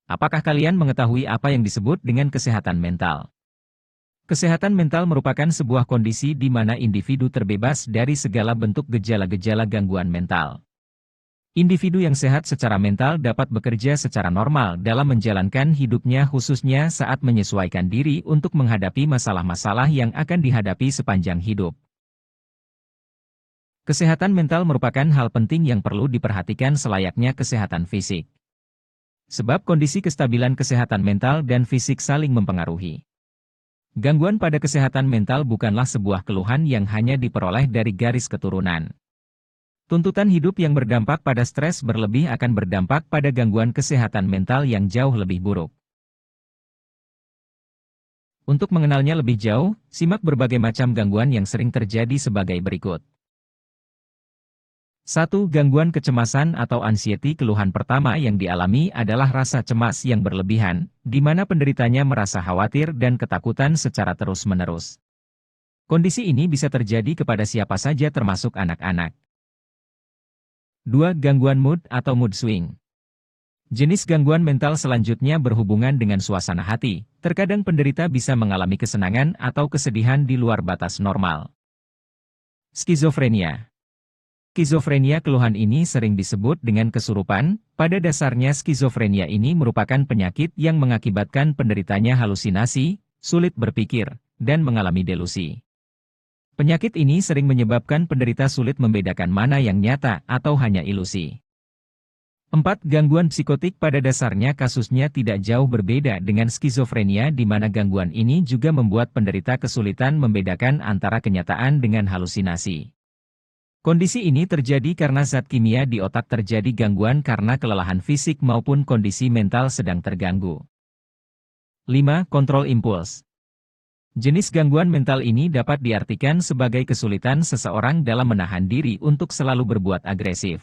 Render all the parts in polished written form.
Apakah kalian mengetahui apa yang disebut dengan kesehatan mental? Kesehatan mental merupakan sebuah kondisi di mana individu terbebas dari segala bentuk gejala-gejala gangguan mental. Individu yang sehat secara mental dapat bekerja secara normal dalam menjalankan hidupnya khususnya saat menyesuaikan diri untuk menghadapi masalah-masalah yang akan dihadapi sepanjang hidup. Kesehatan mental merupakan hal penting yang perlu diperhatikan selayaknya kesehatan fisik. Sebab kondisi kestabilan kesehatan mental dan fisik saling mempengaruhi. Gangguan pada kesehatan mental bukanlah sebuah keluhan yang hanya diperoleh dari garis keturunan. Tuntutan hidup yang berdampak pada stres berlebih akan berdampak pada gangguan kesehatan mental yang jauh lebih buruk. Untuk mengenalnya lebih jauh, simak berbagai macam gangguan yang sering terjadi sebagai berikut. 1. Gangguan kecemasan atau anxiety. Keluhan pertama yang dialami adalah rasa cemas yang berlebihan, di mana penderitanya merasa khawatir dan ketakutan secara terus-menerus. Kondisi ini bisa terjadi kepada siapa saja termasuk anak-anak. 2. Gangguan mood atau mood swing. Jenis gangguan mental selanjutnya berhubungan dengan suasana hati. Terkadang penderita bisa mengalami kesenangan atau kesedihan di luar batas normal. Skizofrenia. Skizofrenia. Keluhan ini sering disebut dengan kesurupan. Pada dasarnya skizofrenia ini merupakan penyakit yang mengakibatkan penderitanya halusinasi, sulit berpikir, dan mengalami delusi. Penyakit ini sering menyebabkan penderita sulit membedakan mana yang nyata atau hanya ilusi. 4. Gangguan psikotik. Pada dasarnya kasusnya tidak jauh berbeda dengan skizofrenia di mana gangguan ini juga membuat penderita kesulitan membedakan antara kenyataan dengan halusinasi. Kondisi ini terjadi karena zat kimia di otak terjadi gangguan karena kelelahan fisik maupun kondisi mental sedang terganggu. 5. Kontrol impuls. Jenis gangguan mental ini dapat diartikan sebagai kesulitan seseorang dalam menahan diri untuk selalu berbuat agresif.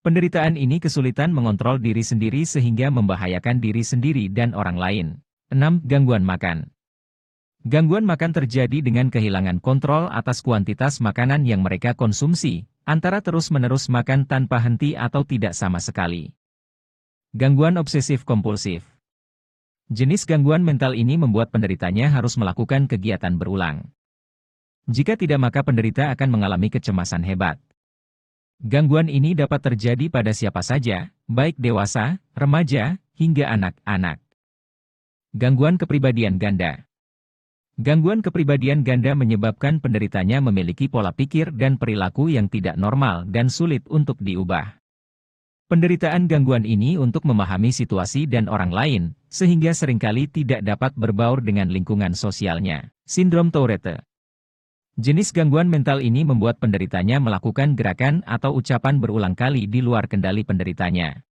Penderitaan ini kesulitan mengontrol diri sendiri sehingga membahayakan diri sendiri dan orang lain. 6. Gangguan makan. Gangguan makan terjadi dengan kehilangan kontrol atas kuantitas makanan yang mereka konsumsi, antara terus-menerus makan tanpa henti atau tidak sama sekali. Gangguan obsesif-kompulsif. Jenis gangguan mental ini membuat penderitanya harus melakukan kegiatan berulang. Jika tidak maka penderita akan mengalami kecemasan hebat. Gangguan ini dapat terjadi pada siapa saja, baik dewasa, remaja, hingga anak-anak. Gangguan kepribadian ganda. Gangguan kepribadian ganda menyebabkan penderitanya memiliki pola pikir dan perilaku yang tidak normal dan sulit untuk diubah. Penderitaan gangguan ini untuk memahami situasi dan orang lain, sehingga seringkali tidak dapat berbaur dengan lingkungan sosialnya. Sindrom Tourette. Jenis gangguan mental ini membuat penderitanya melakukan gerakan atau ucapan berulang kali di luar kendali penderitanya.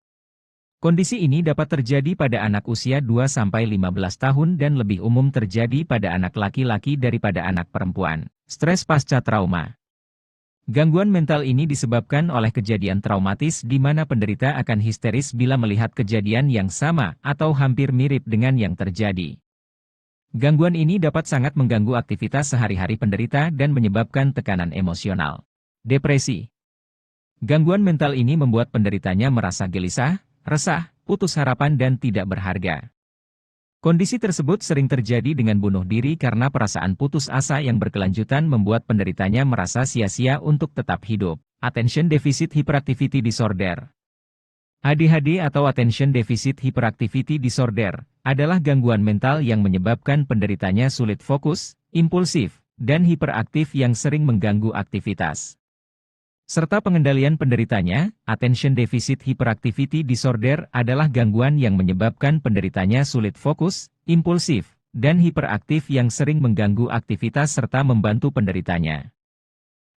Kondisi ini dapat terjadi pada anak usia 2-15 tahun dan lebih umum terjadi pada anak laki-laki daripada anak perempuan. Stres pasca trauma. Gangguan mental ini disebabkan oleh kejadian traumatis di mana penderita akan histeris bila melihat kejadian yang sama atau hampir mirip dengan yang terjadi. Gangguan ini dapat sangat mengganggu aktivitas sehari-hari penderita dan menyebabkan tekanan emosional. Depresi. Gangguan mental ini membuat penderitanya merasa gelisah, resah, putus harapan dan tidak berharga. Kondisi tersebut sering terjadi dengan bunuh diri karena perasaan putus asa yang berkelanjutan membuat penderitanya merasa sia-sia untuk tetap hidup. Attention Deficit Hyperactivity Disorder. ADHD atau Attention Deficit Hyperactivity Disorder adalah gangguan mental yang menyebabkan penderitanya sulit fokus, impulsif, dan hiperaktif yang sering mengganggu aktivitas. Serta pengendalian penderitanya, Attention Deficit Hyperactivity Disorder adalah gangguan yang menyebabkan penderitanya sulit fokus, impulsif, dan hiperaktif yang sering mengganggu aktivitas serta membantu penderitanya.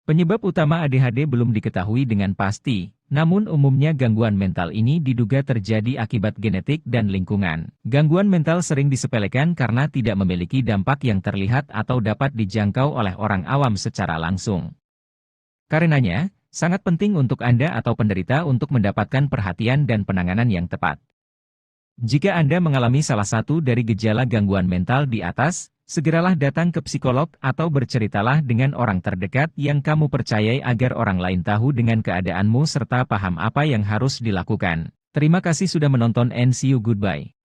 Penyebab utama ADHD belum diketahui dengan pasti, namun umumnya gangguan mental ini diduga terjadi akibat genetik dan lingkungan. Gangguan mental sering disepelekan karena tidak memiliki dampak yang terlihat atau dapat dijangkau oleh orang awam secara langsung. Karenanya, sangat penting untuk Anda atau penderita untuk mendapatkan perhatian dan penanganan yang tepat. Jika Anda mengalami salah satu dari gejala gangguan mental di atas, segeralah datang ke psikolog atau berceritalah dengan orang terdekat yang kamu percayai agar orang lain tahu dengan keadaanmu serta paham apa yang harus dilakukan. Terima kasih sudah menonton and see you goodbye.